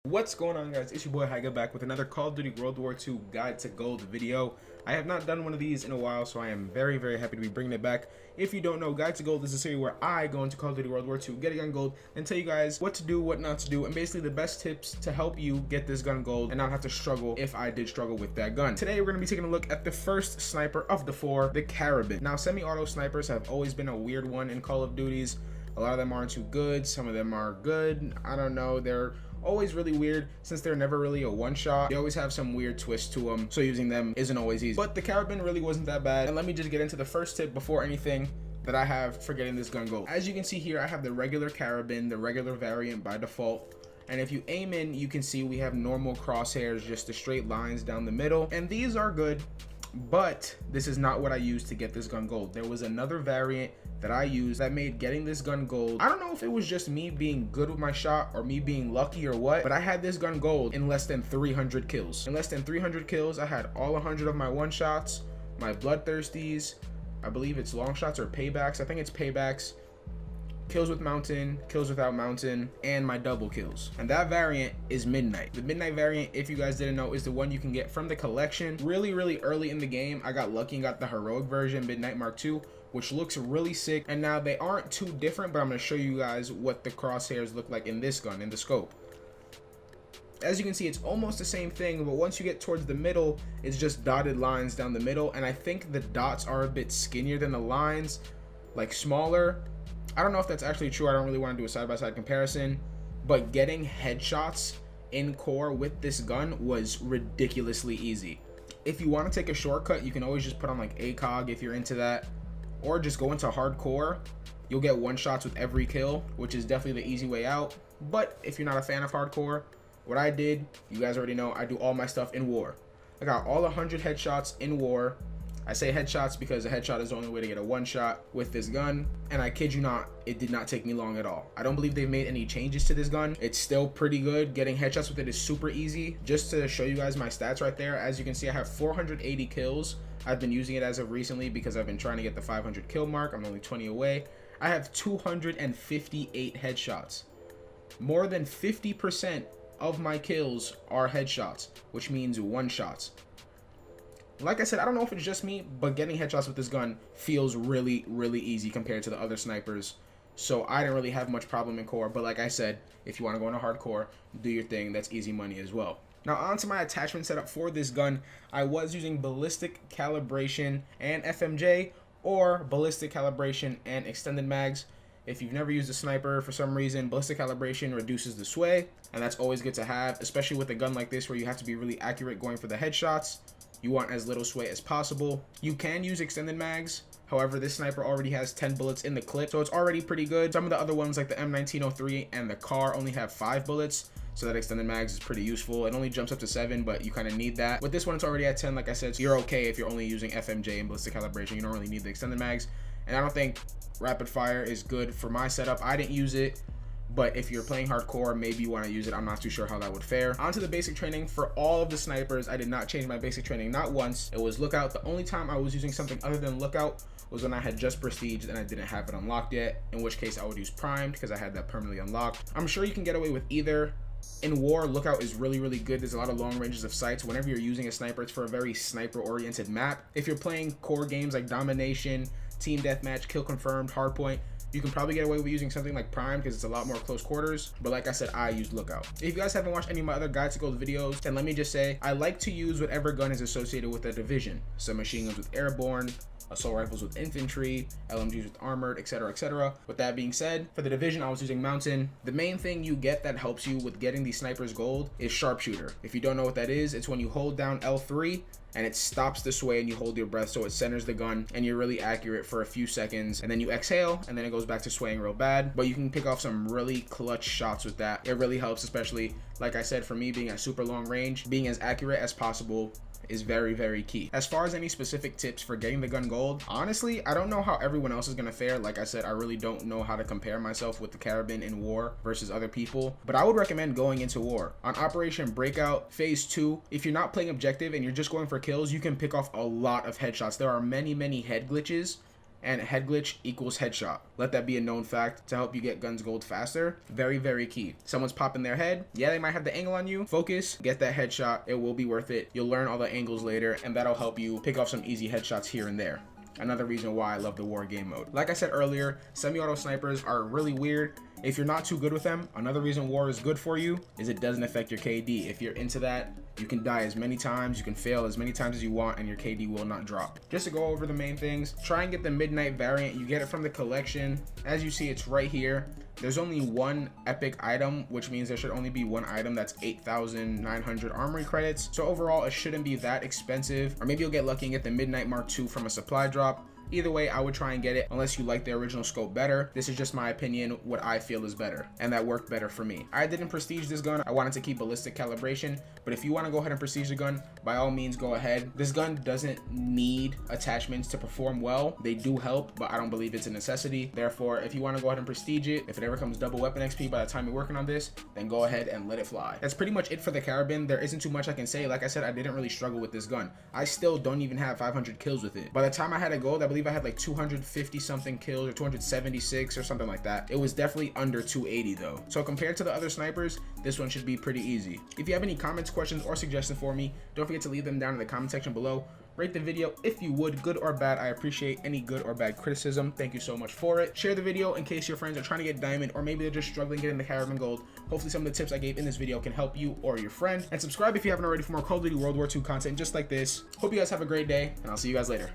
What's going on, guys? It's your boy Haiguh back with another Call of Duty World War II Guide to Gold video. I have not done one of these in a while, so I am very happy to be bringing it back. If you don't know, Guide to Gold is a series where I go into Call of Duty World War II, get a gun gold, and tell you guys what to do, what not to do, and basically the best tips to help you get this gun gold and not have to struggle if I did struggle with that gun. Today, we're going to be taking a look at the first sniper of the four, the Karabin. Now, semi-auto snipers have always been a weird one in Call of Duties. A lot of them aren't too good, some of them are good. I don't know, they're always really weird since they're never really a one-shot. They always have some weird twist to them, so using them isn't always easy. But the Karabin really wasn't that bad. And let me just get into the first tip before anything that I have for getting this gun gold. As you can see here, I have the regular Karabin, the regular variant by default. And if you aim in, you can see we have normal crosshairs, just the straight lines down the middle. And these are good, but this is not what I used to get this gun gold. There was another variant that I used that made getting this gun gold. I don't know if it was just me being good with my shot or me being lucky or what, but I had this gun gold in less than 300 kills. In less than 300 kills, I had all 100 of my one shots, my bloodthirsties, I believe it's long shots or paybacks. I think it's paybacks, kills with mountain, kills without mountain, and my double kills. And that variant is Midnight. The Midnight variant, if you guys didn't know, is the one you can get from the collection really early in the game. I got lucky and got the heroic version, Midnight Mark II, which looks really sick. And now they aren't too different, but I'm going to show you guys what the crosshairs look like in this gun, in the scope. As you can see, it's almost the same thing, but once you get towards the middle, it's just dotted lines down the middle. And I think the dots are a bit skinnier than the lines, like smaller. I don't know if that's actually true. I don't really want to do a side-by-side comparison, but getting headshots in core with this gun was ridiculously easy. If you want to take a shortcut, you can always just put on like ACOG if you're into that, or just go into hardcore. You'll get one shots with every kill, which is definitely the easy way out. But if you're not a fan of hardcore, what I did, you guys already know, I do all my stuff in war. I got all 100 headshots in war. I say headshots because a headshot is the only way to get a one shot with this gun, and I kid you not, it did not take me long at all. I don't believe they've made any changes to this gun. It's still pretty good. Getting headshots with it is super easy. Just to show you guys my stats right there, as you can see, I have 480 kills. I've been using it as of recently because I've been trying to get the 500 kill mark. I'm only 20 away. I have 258 headshots. More than 50% of my kills are headshots, which means one shots. Like I said, I don't know if it's just me, but getting headshots with this gun feels really easy compared to the other snipers. So I didn't really have much problem in core, but like I said, if you want to go into hardcore, do your thing. That's easy money as well. Now onto my attachment setup for this gun. I was using ballistic calibration and FMJ, or ballistic calibration and extended mags. If you've never used a sniper for some reason, ballistic calibration reduces the sway, and that's always good to have, especially with a gun like this where you have to be really accurate going for the headshots. You want as little sway as possible. You can use extended mags. However, this sniper already has 10 bullets in the clip, so it's already pretty good. Some of the other ones like the M1903 and the CAR only have 5 bullets, so that extended mags is pretty useful. It only jumps up to 7, but you kind of need that. With this one, it's already at 10, like I said, so you're okay if you're only using FMJ and ballistic calibration. You don't really need the extended mags. And I don't think rapid fire is good for my setup. I didn't use it, but if you're playing hardcore, maybe you want to use it. I'm not too sure how that would fare. Onto the basic training for all of the snipers. I did not change my basic training, not once. It was lookout. The only time I was using something other than lookout was when I had just prestige and I didn't have it unlocked yet, in which case I would use primed because I had that permanently unlocked. I'm sure you can get away with either. In war, lookout is really good. There's a lot of long ranges of sights. Whenever you're using a sniper, it's for a very sniper oriented map. If you're playing core games like domination, team deathmatch, kill confirmed, hardpoint, you can probably get away with using something like prime because it's a lot more close quarters. But like I said, I use lookout. If you guys haven't watched any of my other Guide to Gold videos, then let me just say I like to use whatever gun is associated with a division. Some machine guns with airborne, assault rifles with infantry, LMGs with armored, etc. With that being said, for the division, I was using mountain. The main thing you get that helps you with getting these snipers gold is sharpshooter. If you don't know what that is, it's when you hold down L3 and it stops the sway and you hold your breath, so it centers the gun and you're really accurate for a few seconds, and then you exhale and then it goes back to swaying real bad. But you can pick off some really clutch shots with that. It really helps, especially like I said, for me being at super long range, being as accurate as possible is very key. As far as any specific tips for getting the gun gold, honestly, I don't know how everyone else is gonna fare. Like I said, I really don't know how to compare myself with the Karabin in war versus other people, but I would recommend going into war. On Operation Breakout Phase 2, if you're not playing objective and you're just going for kills, you can pick off a lot of headshots. There are many head glitches and head glitch equals headshot. Let that be a known fact to help you get guns gold faster. Very, very key. Someone's popping their head. Yeah, they might have the angle on you. Focus, get that headshot. It will be worth it. You'll learn all the angles later, and that'll help you pick off some easy headshots here and there. Another reason why I love the war game mode. Like I said earlier, semi-auto snipers are really weird. If you're not too good with them, another reason war is good for you is it doesn't affect your KD. If you're into that, you can die as many times, you can fail as many times as you want, and your KD will not drop. Just to go over the main things, try and get the midnight variant. You get it from the collection. As you see, it's right here. There's only one epic item, which means there should only be one item that's 8,900 armory credits. So overall, it shouldn't be that expensive. Or maybe you'll get lucky and get the Midnight Mark II from a supply drop. Either way, I would try and get it unless you like the original scope better. This is just my opinion, what I feel is better, and that worked better for me. I didn't prestige this gun. I wanted to keep ballistic calibration, but if you want to go ahead and prestige the gun, by all means, go ahead. This gun doesn't need attachments to perform well. They do help, but I don't believe it's a necessity. Therefore, if you want to go ahead and prestige it, if it ever comes double weapon XP by the time you're working on this, then go ahead and let it fly. That's pretty much it for the Karabin. There isn't too much I can say. Like I said, I didn't really struggle with this gun. I still don't even have 500 kills with it. By the time I had a gold, I believe I had like 250 something kills or 276 or something like that. It was definitely under 280 though. So compared to the other snipers, this one should be pretty easy. If you have any comments, questions, or suggestions for me, don't forget to leave them down in the comment section below. Rate the video if you would, good or bad. I appreciate any good or bad criticism. Thank you so much for it. Share the video in case your friends are trying to get diamond, or maybe they're just struggling getting the Karabin gold. Hopefully some of the tips I gave in this video can help you or your friend. And subscribe if you haven't already for more Call of Duty World War II content just like this. Hope you guys have a great day, and I'll see you guys later.